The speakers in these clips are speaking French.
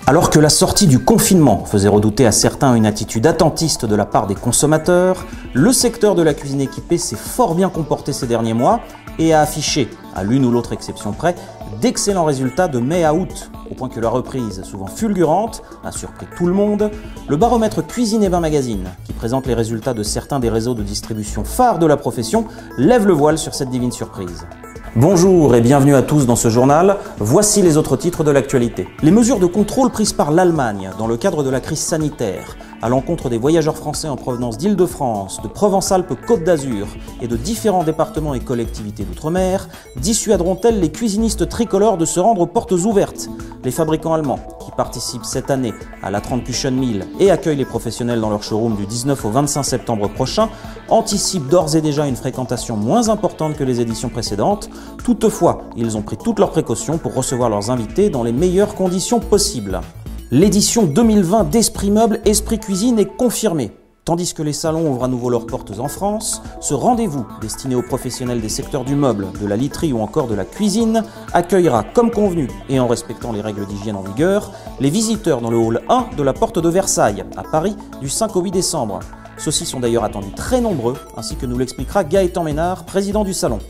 Alors que la sortie du confinement faisait redouter à certains une attitude attentiste de la part des consommateurs, le secteur de la cuisine équipée s'est fort bien comporté ces derniers mois et a affiché, à l'une ou l'autre exception près, d'excellents résultats de mai à août, au point que la reprise, souvent fulgurante, a surpris tout le monde. Le baromètre Cuisine et Bain Magazine, qui présente les résultats de certains des réseaux de distribution phares de la profession, lève le voile sur cette divine surprise. Bonjour et bienvenue à tous dans ce journal. Voici les autres titres de l'actualité. Les mesures de contrôle prises par l'Allemagne dans le cadre de la crise sanitaire à l'encontre des voyageurs français en provenance d'Île-de-France, de Provence-Alpes-Côte d'Azur et de différents départements et collectivités d'outre-mer dissuaderont-elles les cuisinistes tricolores de se rendre aux portes ouvertes? Les fabricants allemands, qui participent cette année à la 30 Küchen 1000 et accueillent les professionnels dans leur showroom du 19 au 25 septembre prochain, anticipent d'ores et déjà une fréquentation moins importante que les éditions précédentes. Toutefois, ils ont pris toutes leurs précautions pour recevoir leurs invités dans les meilleures conditions possibles. L'édition 2020 d'Esprit Meuble, Esprit Cuisine est confirmée. Tandis que les salons ouvrent à nouveau leurs portes en France, ce rendez-vous, destiné aux professionnels des secteurs du meuble, de la literie ou encore de la cuisine, accueillera, comme convenu et en respectant les règles d'hygiène en vigueur, les visiteurs dans le hall 1 de la Porte de Versailles, à Paris, du 5 au 8 décembre. Ceux-ci sont d'ailleurs attendus très nombreux, ainsi que nous l'expliquera Gaëtan Ménard, président du salon.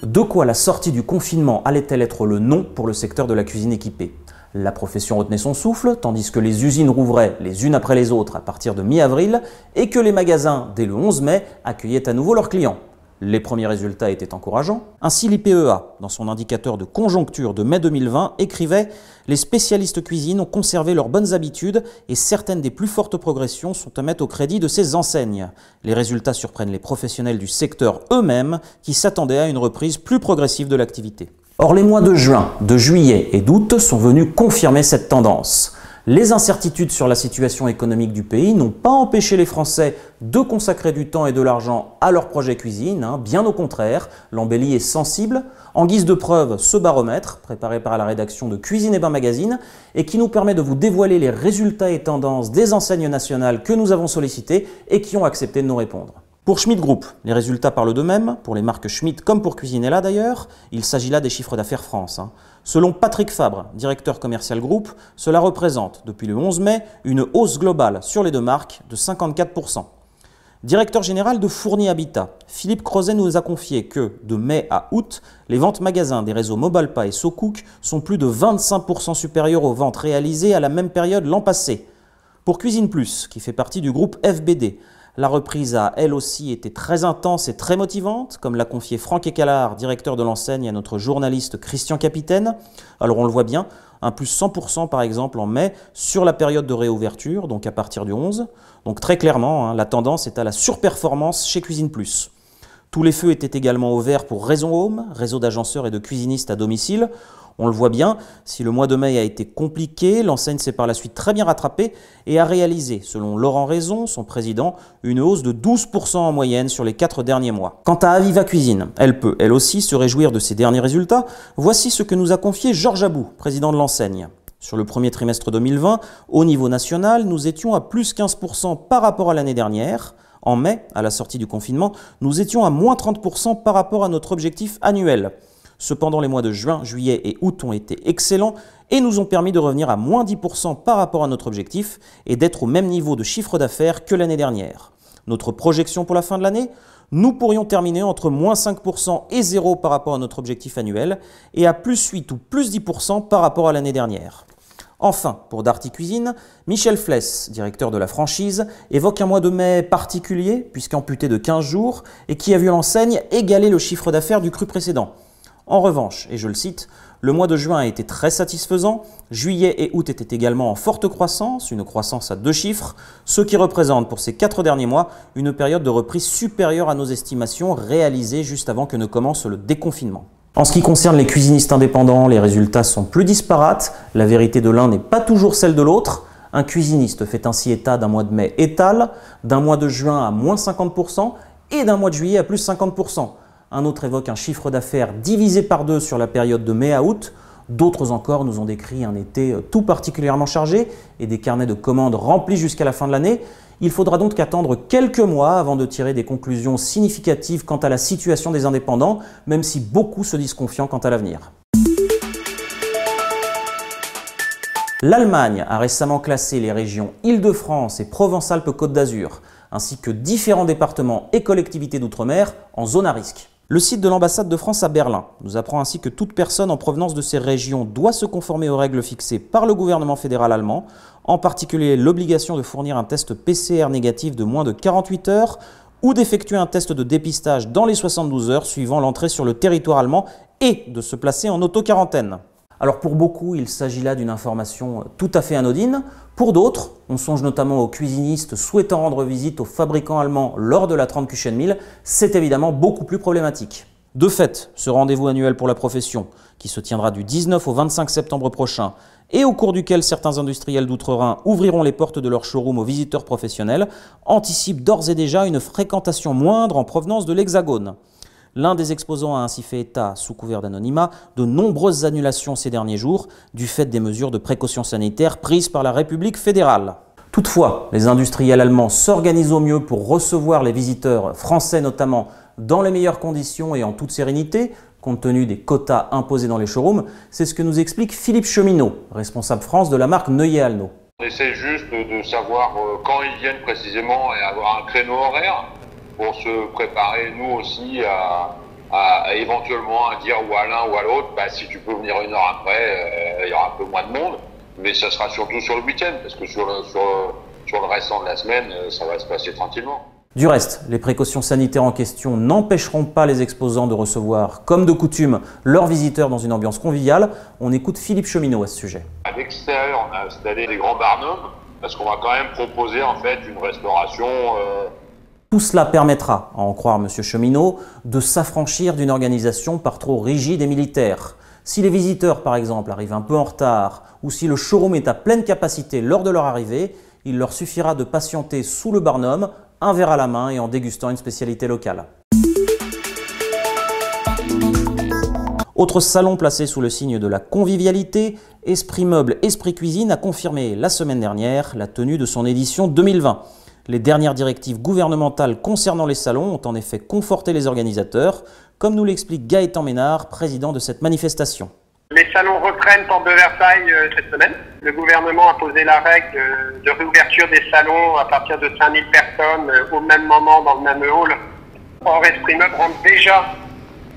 De quoi la sortie du confinement allait-elle être le nom pour le secteur de la cuisine équipée? La profession retenait son souffle, tandis que les usines rouvraient les unes après les autres à partir de mi-avril et que les magasins, dès le 11 mai, accueillaient à nouveau leurs clients. Les premiers résultats étaient encourageants. Ainsi, l'IPEA, dans son indicateur de conjoncture de mai 2020, écrivait « Les spécialistes cuisine ont conservé leurs bonnes habitudes et certaines des plus fortes progressions sont à mettre au crédit de ces enseignes. Les résultats surprennent les professionnels du secteur eux-mêmes qui s'attendaient à une reprise plus progressive de l'activité. » Or, les mois de juin, de juillet et d'août sont venus confirmer cette tendance. Les incertitudes sur la situation économique du pays n'ont pas empêché les Français de consacrer du temps et de l'argent à leur projet cuisine, bien au contraire, l'embellie est sensible. En guise de preuve, ce baromètre, préparé par la rédaction de Cuisine et Bain Magazine, et qui nous permet de vous dévoiler les résultats et tendances des enseignes nationales que nous avons sollicitées et qui ont accepté de nous répondre. Pour Schmitt Group, les résultats parlent d'eux-mêmes, pour les marques Schmitt comme pour Cuisinella d'ailleurs, il s'agit là des chiffres d'affaires France. Selon Patrick Fabre, directeur commercial groupe, cela représente, depuis le 11 mai, une hausse globale sur les deux marques de 54%. Directeur général de Fournier Habitat, Philippe Crozet nous a confié que, de mai à août, les ventes magasins des réseaux Mobalpa et SoCook sont plus de 25% supérieures aux ventes réalisées à la même période l'an passé. Pour Cuisine Plus, qui fait partie du groupe FBD, la reprise a, elle aussi, été très intense et très motivante, comme l'a confié Franck Écalard, directeur de l'enseigne, à notre journaliste Christian Capitaine. Alors on le voit bien, un plus 100% par exemple en mai sur la période de réouverture, donc à partir du 11. Donc très clairement, la tendance est à la surperformance chez Cuisine Plus. Tous les feux étaient également ouverts pour Raison Home, réseau d'agenceurs et de cuisinistes à domicile. On le voit bien, si le mois de mai a été compliqué, l'enseigne s'est par la suite très bien rattrapée et a réalisé, selon Laurent Raison, son président, une hausse de 12% en moyenne sur les 4 derniers mois. Quant à Aviva Cuisine, elle peut, elle aussi, se réjouir de ces derniers résultats. Voici ce que nous a confié Georges Abou, président de l'enseigne. Sur le premier trimestre 2020, au niveau national, nous étions à plus 15% par rapport à l'année dernière. En mai, à la sortie du confinement, nous étions à moins 30% par rapport à notre objectif annuel. Cependant, les mois de juin, juillet et août ont été excellents et nous ont permis de revenir à moins 10% par rapport à notre objectif et d'être au même niveau de chiffre d'affaires que l'année dernière. Notre projection pour la fin de l'année, nous pourrions terminer entre moins 5% et 0 par rapport à notre objectif annuel et à plus 8 ou plus 10% par rapport à l'année dernière. Enfin, pour Darty Cuisine, Michel Fless, directeur de la franchise, évoque un mois de mai particulier, puisqu'amputé de 15 jours, et qui a vu l'enseigne égaler le chiffre d'affaires du cru précédent. En revanche, et je le cite, le mois de juin a été très satisfaisant, juillet et août étaient également en forte croissance, une croissance à 2 chiffres, ce qui représente pour ces 4 derniers mois une période de reprise supérieure à nos estimations réalisées juste avant que ne commence le déconfinement. En ce qui concerne les cuisinistes indépendants, les résultats sont plus disparates, la vérité de l'un n'est pas toujours celle de l'autre. Un cuisiniste fait ainsi état d'un mois de mai étal, d'un mois de juin à moins 50% et d'un mois de juillet à plus 50%. Un autre évoque un chiffre d'affaires divisé par 2 sur la période de mai à août. D'autres encore nous ont décrit un été tout particulièrement chargé et des carnets de commandes remplis jusqu'à la fin de l'année. Il faudra donc attendre quelques mois avant de tirer des conclusions significatives quant à la situation des indépendants, même si beaucoup se disent confiants quant à l'avenir. L'Allemagne a récemment classé les régions Île-de-France et Provence-Alpes-Côte d'Azur, ainsi que différents départements et collectivités d'outre-mer en zone à risque. Le site de l'ambassade de France à Berlin nous apprend ainsi que toute personne en provenance de ces régions doit se conformer aux règles fixées par le gouvernement fédéral allemand, en particulier l'obligation de fournir un test PCR négatif de moins de 48 heures ou d'effectuer un test de dépistage dans les 72 heures suivant l'entrée sur le territoire allemand et de se placer en auto-quarantaine. Alors pour beaucoup, il s'agit là d'une information tout à fait anodine. Pour d'autres, on songe notamment aux cuisinistes souhaitant rendre visite aux fabricants allemands lors de la 30 Küchenmille, c'est évidemment beaucoup plus problématique. De fait, ce rendez-vous annuel pour la profession, qui se tiendra du 19 au 25 septembre prochain, et au cours duquel certains industriels d'Outre-Rhin ouvriront les portes de leur showroom aux visiteurs professionnels, anticipe d'ores et déjà une fréquentation moindre en provenance de l'Hexagone. L'un des exposants a ainsi fait état, sous couvert d'anonymat, de nombreuses annulations ces derniers jours, du fait des mesures de précaution sanitaire prises par la République fédérale. Toutefois, les industriels allemands s'organisent au mieux pour recevoir les visiteurs français notamment dans les meilleures conditions et en toute sérénité, compte tenu des quotas imposés dans les showrooms. C'est ce que nous explique Philippe Cheminot, responsable France de la marque Neuillet-Alno. On essaie juste de savoir quand ils viennent précisément et avoir un créneau horaire pour se préparer nous aussi à éventuellement à dire ou à l'un ou à l'autre, si tu peux venir une heure après, il y aura un peu moins de monde, mais ça sera surtout sur le week-end, parce que sur le restant de la semaine, ça va se passer tranquillement. Du reste, les précautions sanitaires en question n'empêcheront pas les exposants de recevoir, comme de coutume, leurs visiteurs dans une ambiance conviviale. On écoute Philippe Cheminot à ce sujet. À l'extérieur, on a installé des grands barnums, parce qu'on va quand même proposer en fait une restauration. Tout cela permettra, à en croire M. Cheminot, de s'affranchir d'une organisation par trop rigide et militaire. Si les visiteurs, par exemple, arrivent un peu en retard ou si le showroom est à pleine capacité lors de leur arrivée, il leur suffira de patienter sous le barnum, un verre à la main et en dégustant une spécialité locale. Autre salon placé sous le signe de la convivialité, Esprit Meuble, Esprit Cuisine a confirmé la semaine dernière la tenue de son édition 2020. Les dernières directives gouvernementales concernant les salons ont en effet conforté les organisateurs, comme nous l'explique Gaëtan Ménard, président de cette manifestation. Les salons reprennent porte de Versailles cette semaine. Le gouvernement a posé la règle de réouverture des salons à partir de 5000 personnes au même moment dans le même hall. Or, Esprit Meuble rentre déjà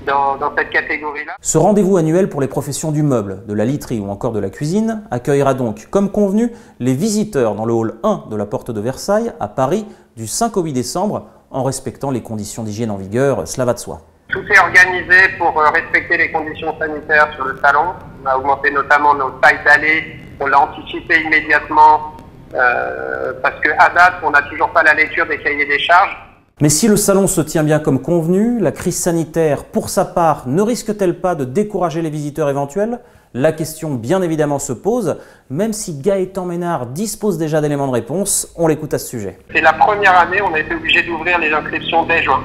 dans cette catégorie-là. Ce rendez-vous annuel pour les professions du meuble, de la literie ou encore de la cuisine accueillera donc, comme convenu, les visiteurs dans le hall 1 de la porte de Versailles à Paris du 5 au 8 décembre en respectant les conditions d'hygiène en vigueur, cela va de soi. Tout est organisé pour respecter les conditions sanitaires sur le salon. On a augmenté notamment nos tailles d'allées, on l'a anticipé immédiatement parce qu'à date, on n'a toujours pas la lecture des cahiers des charges. Mais si le salon se tient bien comme convenu, la crise sanitaire, pour sa part, ne risque-t-elle pas de décourager les visiteurs éventuels? La question, bien évidemment, se pose, même si Gaëtan Ménard dispose déjà d'éléments de réponse. On l'écoute à ce sujet. C'est la première année, on a été obligé d'ouvrir les inscriptions dès juin.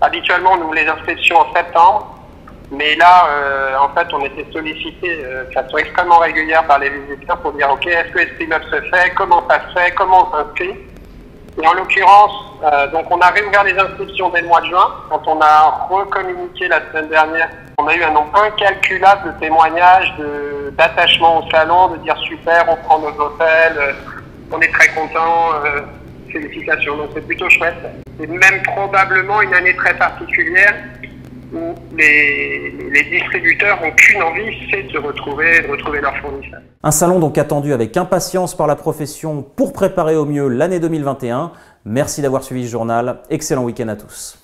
Habituellement, on ouvre les inscriptions en septembre, mais là, en fait, on était sollicité de façon extrêmement régulière par les visiteurs pour dire « Ok, est-ce que Esprit Meuble se fait? Comment ça se fait? Comment on s'inscrit ?» Et en l'occurrence, donc on a réouvert les inscriptions dès le mois de juin. Quand on a recommuniqué la semaine dernière, on a eu un nombre incalculable de témoignages, d'attachement au salon, de dire super, on prend nos hôtels, on est très content, félicitations. Donc c'est plutôt chouette. C'est même probablement une année très particulière où les distributeurs n'ont qu'une envie, c'est de retrouver leurs fournisseurs. Un salon donc attendu avec impatience par la profession pour préparer au mieux l'année 2021. Merci d'avoir suivi ce journal. Excellent week-end à tous.